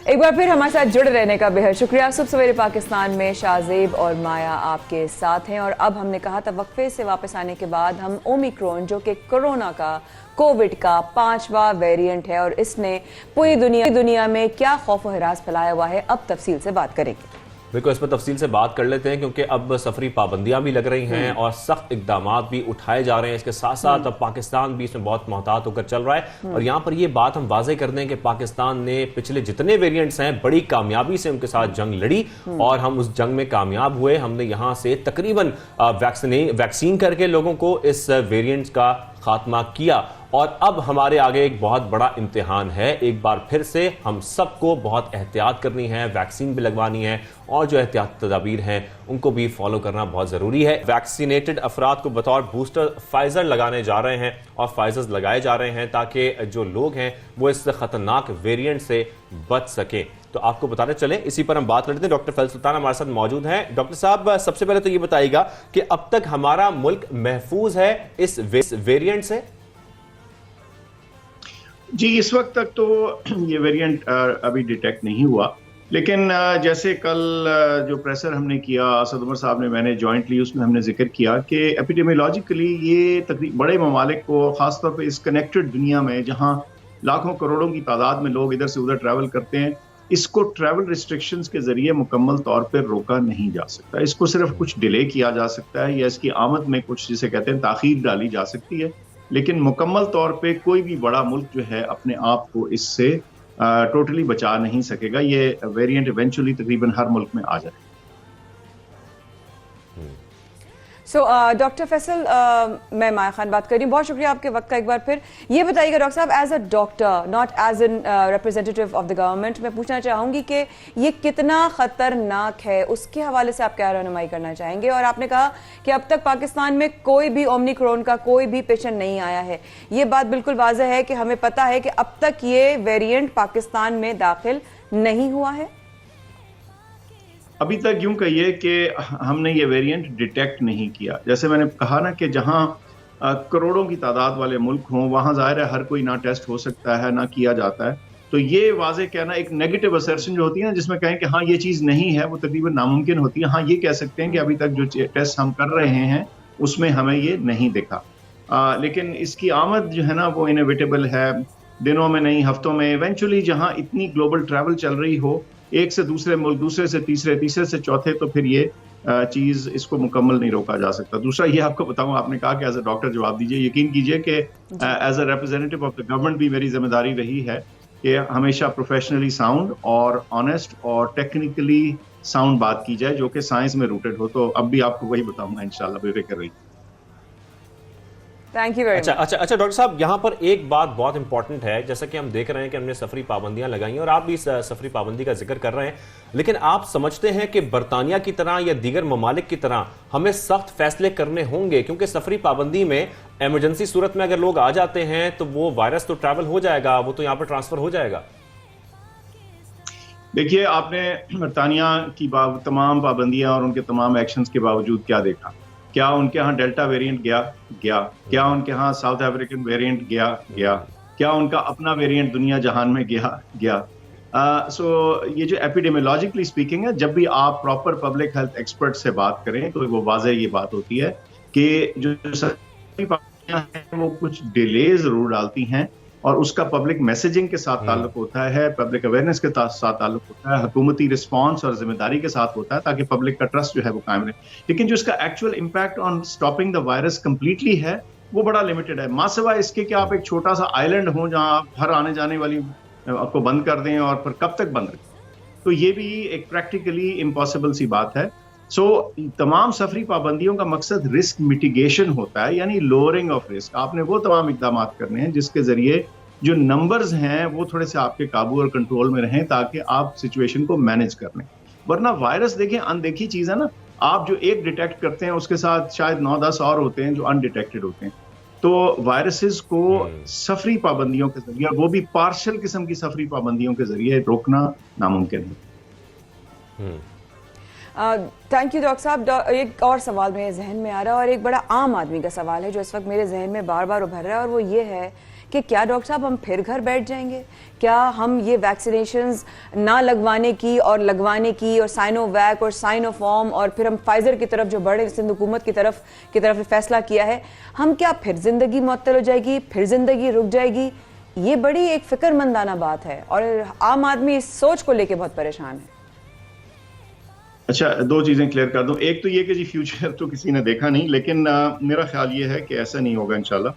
एक बार फिर हमारे साथ जुड़े रहने का बेहद शुक्रिया। सुबह सवेरे पाकिस्तान में शाहजेब और माया आपके साथ हैं। और अब हमने कहा था वक्फे से वापस आने के बाद हम ओमिक्रॉन जो कि कोरोना का कोविड का 5वां वेरिएंट है और इसने पूरी दुनिया में क्या खौफ और हिरास फैलाया हुआ है, अब तफसील से बात करेंगे। बिल्कुल, इस पर तफसील से बात कर लेते हैं क्योंकि अब सफरी पाबंदियां भी लग रही हैं और सख्त इकदाम भी उठाए जा रहे हैं। इसके साथ साथ अब पाकिस्तान भी इसमें बहुत मोहतात होकर चल रहा है। और यहाँ पर ये बात हम वाज़ेह कर दें कि पाकिस्तान ने पिछले जितने वेरिएंट्स हैं बड़ी कामयाबी से उनके साथ जंग लड़ी और हम उस जंग में कामयाब हुए। हमने यहाँ से तकरीबन वैक्सीन करके लोगों को इस वेरिएंट का खात्मा किया और अब हमारे आगे एक बहुत बड़ा इम्तिहान है। एक बार फिर से हम सबको बहुत एहतियात करनी है, वैक्सीन भी लगवानी है और जो एहतियात तदाबीर हैं उनको भी फॉलो करना बहुत ज़रूरी है। वैक्सीनेटेड अफराद को बतौर बूस्टर फाइजर लगाने जा रहे हैं और फाइजर्स लगाए जा रहे हैं ताकि जो लोग हैं वो इस खतरनाक वेरिएंट से बच सकें। तो आपको बताते चलें, इसी पर हम बात करते हैं। डॉक्टर फैसल सुल्तान हमारे साथ मौजूद हैं। डॉक्टर साहब, सबसे पहले तो ये बताइएगा कि अब तक हमारा मुल्क महफूज है इस वेरिएंट से? जी, इस वक्त तक तो ये वेरिएंट अभी डिटेक्ट नहीं हुआ, लेकिन जैसे कल जो प्रेसर हमने किया, असद उमर साहब ने, मैंने जॉइंटली, उसमें हमने जिक्र किया कि एपिडेमियोलॉजिकली ये तकरीबन बड़े ममालिक को, खासतौर पर इस कनेक्टेड दुनिया में जहां लाखों करोड़ों की तादाद में लोग इधर से उधर ट्रैवल करते हैं, इसको ट्रैवल रिस्ट्रिक्शंस के जरिए मुकम्मल तौर पर रोका नहीं जा सकता। इसको सिर्फ कुछ डिले किया जा सकता है या इसकी आमद में कुछ, जिसे कहते हैं, ताखीर डाली जा सकती है, लेकिन मुकम्मल तौर पे कोई भी बड़ा मुल्क जो है अपने आप को इससे टोटली बचा नहीं सकेगा। ये वेरिएंट इवेंचुअली तकरीबन हर मुल्क में आ जाए। डॉक्टर फैसल, मैं माया खान बात कर रही हूँ। बहुत शुक्रिया आपके वक्त का। एक बार फिर ये बताइएगा डॉक्टर साहब, as a doctor, not as an representative of the government, मैं पूछना चाहूँगी कि ये कितना ख़तरनाक है, उसके हवाले से आप क्या रहनुमाई करना चाहेंगे? और आपने कहा कि अब तक पाकिस्तान में कोई भी ओमिक्रॉन का कोई भी पेशेंट नहीं आया है। ये बात बिल्कुल वाज़ेह है कि हमें पता है कि अब तक ये वेरिएंट पाकिस्तान में दाखिल नहीं हुआ है। अभी तक यूं कहिए कि हमने ये वेरिएंट डिटेक्ट नहीं किया। जैसे मैंने कहा ना कि जहां करोड़ों की तादाद वाले मुल्क हों, वहां जाहिर है हर कोई ना टेस्ट हो सकता है ना किया जाता है। तो ये वाज़ेह कहना, एक नेगेटिव असर्शन जो होती है ना, जिसमें कहें कि हाँ ये चीज़ नहीं है, वो तकरीबन नामुमकिन होती है। हाँ, ये कह सकते हैं कि अभी तक जो टेस्ट हम कर रहे हैं उसमें हमें ये नहीं दिखा, लेकिन इसकी आमद जो है ना वो इनएविटेबल है, दिनों में नहीं हफ्तों में। इवेंचुअली जहाँ इतनी ग्लोबल ट्रैवल चल रही हो, एक से दूसरे मुल्क, दूसरे से तीसरे, तीसरे से चौथे, तो फिर ये चीज़, इसको मुकम्मल नहीं रोका जा सकता। दूसरा ये आपको बताऊं, आपने कहा कि एज ए डॉक्टर जवाब दीजिए, यकीन कीजिए कि as a representative of the government भी मेरी जिम्मेदारी रही है कि हमेशा प्रोफेशनली साउंड और ऑनेस्ट और टेक्निकली साउंड बात की जाए जो कि साइंस में रूटेड हो। तो अब भी आपको वही बताऊंगा इंशाल्लाह, बेफिक्र रहिए। Thank you very much. अच्छा डॉक्टर साहब, यहाँ पर एक बात बहुत इंपॉर्टेंट है। जैसा कि हम देख रहे हैं कि हमने सफरी पाबंदियां लगाई हैं और आप भी इस सफरी पाबंदी का जिक्र कर रहे हैं, लेकिन आप समझते हैं कि बरतानिया की तरह या दीगर ममालिक की तरह हमें सख्त फैसले करने होंगे? क्योंकि सफरी पाबंदी में इमरजेंसी सूरत में अगर लोग आ जाते हैं तो वो वायरस तो ट्रैवल हो जाएगा, वो तो यहाँ पर ट्रांसफर हो जाएगा। देखिए, आपने बरतानिया की तमाम पाबंदियां और उनके तमाम एक्शंस के बावजूद क्या देखा? क्या उनके यहाँ डेल्टा वेरिएंट गया? क्या उनके यहाँ साउथ अफ्रीकन वेरिएंट गया? क्या उनका अपना वेरिएंट दुनिया जहान में गया? सो ये जो एपिडेमियोलॉजिकली स्पीकिंग है, जब भी आप प्रॉपर पब्लिक हेल्थ एक्सपर्ट से बात करें तो वो वाज़ेह ये बात होती है कि जो सभी पाबंदियां हैं वो कुछ डिले जरूर डालती हैं और उसका पब्लिक मैसेजिंग के साथ ताल्लुक होता है, पब्लिक अवेयरनेस के साथ ताल्लुक होता है, हुकूमती रिस्पांस और जिम्मेदारी के साथ होता है ताकि पब्लिक का ट्रस्ट जो है वो कायम रहे। लेकिन जो इसका actual impact on stopping the virus completely है वो बड़ा लिमिटेड है। मासिवा इसके कि आप एक छोटा सा आइलैंड हो जहां आप हर आने जाने वाली आपको बंद कर दें और फिर कब तक बंद रखें, तो ये भी एक प्रैक्टिकली इम्पॉसिबल सी बात है। सो तमाम सफरी पाबंदियों का मकसद रिस्क मिटिगेशन होता है, यानी लोअरिंग ऑफ रिस्क। आपने वो तमाम इकदाम करने हैं जिसके जरिए जो नंबर्स हैं वो थोड़े से आपके काबू और कंट्रोल में रहें ताकि आप सिचुएशन को मैनेज कर लें। वरना वायरस, देखिए, अनदेखी चीज़ है ना। आप जो एक डिटेक्ट करते हैं उसके साथ शायद 9-10 और होते हैं जो अनडिटेक्टेड होते हैं। तो वायरसेस को सफरी पाबंदियों के जरिए, वो भी पार्शियल किस्म की सफरी पाबंदियों के जरिए, रोकना नामुमकिन है। थैंक यू डॉक्टर साहब। एक और सवाल मेरे जहन में आ रहा है और एक बड़ा आम आदमी का सवाल है जो इस वक्त मेरे जहन में बार बार उभर रहा है, और वो ये है کہ کیا ڈاکٹر صاحب ہم پھر گھر بیٹھ جائیں گے؟ کیا ہم یہ ویکسینیشنز نہ لگوانے کی اور لگوانے کی اور سائنو ویک اور سائنو فارم اور پھر ہم فائزر کی طرف جو بڑے سندھ حکومت کی طرف فیصلہ کیا ہے، ہم کیا پھر زندگی معطل ہو جائے گی، پھر زندگی رک جائے گی؟ یہ بڑی ایک فکر مندانہ بات ہے اور عام آدمی اس سوچ کو لے کے بہت پریشان ہے۔ اچھا، دو چیزیں کلیئر کر دوں. ایک تو یہ کہ جی فیوچر تو کسی نے دیکھا نہیں، لیکن میرا خیال یہ ہے کہ ایسا نہیں ہوگا انشاءاللہ.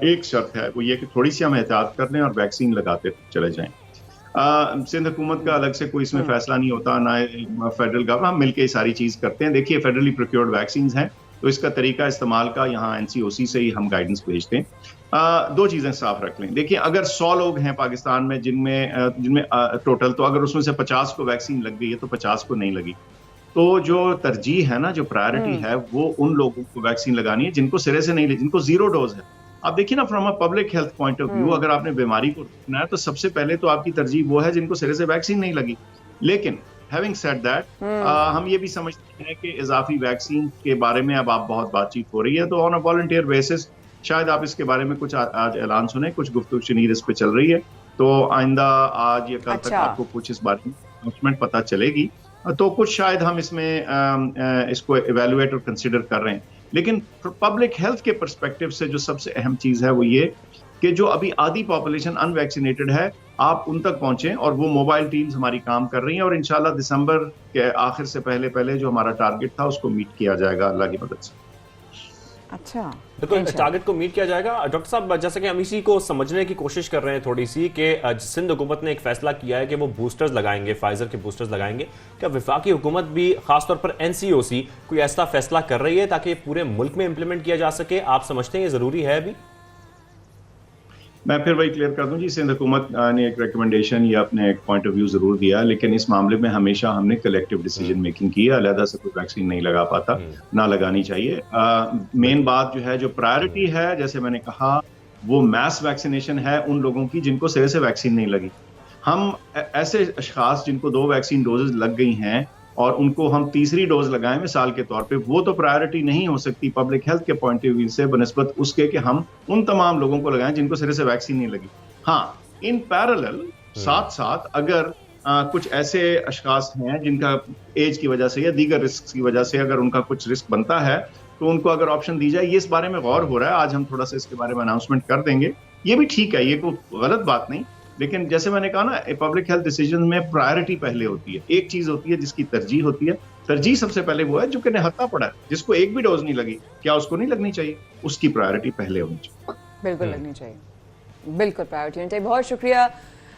ایک شرط ہے، وہ یہ کہ تھوڑی سی ہم احتیاط کر لیں اور ویکسین لگاتے چلے جائیں. سندھ حکومت کا الگ سے کوئی اس میں فیصلہ نہیں ہوتا، نہ فیڈرل گورنمنٹ. ہم مل کے یہ ساری چیز کرتے ہیں. دیکھیے فیڈرلی پروکیورڈ ویکسینز ہیں تو اس کا طریقہ استعمال کا یہاں NCOC سے ہی ہم گائیڈنس بھیجتے ہیں. دو چیزیں صاف رکھ لیں. دیکھیے اگر 100 لوگ ہیں پاکستان میں جن میں ٹوٹل، تو اگر اس میں سے 50 کو ویکسین لگ گئی ہے تو 50 کو نہیں لگی. تو جو ترجیح ہے نا، جو پرائرٹی ہے، وہ ان لوگوں کو ویکسین لگانی ہے جن کو سرے سے نہیں، جن کو 0 ڈوز ہے. آپ دیکھیے نا، from a public health point of view, اگر آپ نے بیماری کو روکنا ہے تو سب سے پہلے تو آپ کی ترجیح وہ ہے جن کو سرے سے ویکسین نہیں لگی. لیکن ہیونگ سیڈ دیٹ، ہم یہ بھی سمجھتے ہیں کہ اضافی ویکسین کے بارے میں اب آپ بہت بات چیت ہو رہی ہے، تو آن اے والنٹیئر بیسس شاید آپ اس کے بارے میں کچھ آج اعلان سنیں. کچھ گفتگو شنید اس پہ چل رہی ہے، تو آئندہ آج یا کل تک آپ کو کچھ اس بارے میں اناؤنسمنٹ پتہ چلے گی. تو کچھ شاید ہم اس میں اس کو ایویلویٹ اور کنسیڈر کر رہے ہیں. لیکن پبلک ہیلتھ کے پرسپیکٹو سے جو سب سے اہم چیز ہے وہ یہ کہ جو ابھی آدھی پاپولیشن ان ویکسینیٹڈ ہے، آپ ان تک پہنچیں. اور وہ موبائل ٹیمز ہماری کام کر رہی ہیں، اور انشاءاللہ دسمبر کے آخر سے پہلے جو ہمارا ٹارگٹ تھا اس کو میٹ کیا جائے گا اللہ کی مدد سے. اچھا، بالکل ٹارگٹ کو میٹ کیا جائے گا. ڈاکٹر صاحب، جیسے کہ ہم اسی کو سمجھنے کی کوشش کر رہے ہیں تھوڑی سی، کہ سندھ حکومت نے ایک فیصلہ کیا ہے کہ وہ بوسٹرز لگائیں گے، فائزر کے بوسٹرز لگائیں گے. کیا وفاقی حکومت بھی خاص طور پر NCOC کوئی ایسا فیصلہ کر رہی ہے تاکہ پورے ملک میں امپلیمنٹ کیا جا سکے؟ آپ سمجھتے ہیں یہ ضروری ہے ابھی؟ میں پھر وہی کلیئر کر دوں جی. سندھ حکومت نے ایک ریکمنڈیشن یا اپنے ایک پوائنٹ آف ویو ضرور دیا، لیکن اس معاملے میں ہمیشہ ہم نے کلیکٹیو ڈیسیجن میکنگ کی ہے. علیحدہ سے کوئی ویکسین نہیں لگا پاتا، نہ لگانی چاہیے. مین بات جو ہے، جو پرائرٹی ہے، جیسے میں نے کہا، وہ میس ویکسینیشن ہے ان لوگوں کی جن کو سرے سے ویکسین نہیں لگی. ہم ایسے اشخاص جن کو 2 ویکسین ڈوزز لگ گئی ہیں اور ان کو ہم تیسری ڈوز لگائیں مثال کے طور پہ، وہ تو پرائرٹی نہیں ہو سکتی پبلک ہیلتھ کے پوائنٹ آف ویو سے بنسبت اس کے کہ ہم ان تمام لوگوں کو لگائیں جن کو سرے سے ویکسین نہیں لگی. ہاں، ان پیرالل ساتھ ساتھ اگر کچھ ایسے اشخاص ہیں جن کا ایج کی وجہ سے یا دیگر رسک کی وجہ سے اگر ان کا کچھ رسک بنتا ہے تو ان کو اگر آپشن دی جائے. یہ اس بارے میں غور ہو رہا ہے، آج ہم تھوڑا سا اس کے بارے میں اناؤنسمنٹ کر دیں گے. یہ بھی ٹھیک ہے، یہ کوئی غلط بات نہیں. لیکن جیسے میں نے کہا نا، پبلک ہیلتھ ڈیسیجن میں پرائرٹی پہلے ہوتی ہے. ایک چیز ہوتی ہے جس کی ترجیح ہوتی ہے. ترجیح سب سے پہلے وہ ہے جو کہ نہتا پڑا ہے، جس کو ایک بھی ڈوز نہیں لگی، کیا اس کو نہیں لگنی چاہیے؟ اس کی پرائرٹی پہلے ہونی چاہیے. بالکل لگنی چاہیے، بالکل پرائرٹی ہونی چاہیے. بہت شکریہ.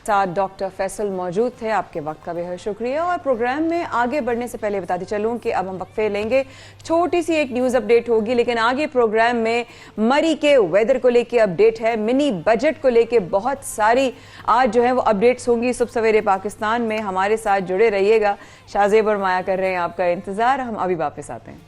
ساتھ ڈاکٹر فیصل موجود تھے، آپ کے وقت کا بہت شکریہ. اور پروگرام میں آگے بڑھنے سے پہلے بتاتی چلوں کہ اب ہم وقفے لیں گے، چھوٹی سی ایک نیوز اپڈیٹ ہوگی، لیکن آگے پروگرام میں مری کے ویدر کو لے کے اپڈیٹ ہے، منی بجٹ کو لے کے بہت ساری آج جو ہے وہ اپڈیٹس ہوں گی صبح سویرے پاکستان میں. ہمارے ساتھ جڑے رہیے گا. شاہ زیب اور مایا کر رہے ہیں آپ کا انتظار. ہم ابھی واپس آتے ہیں.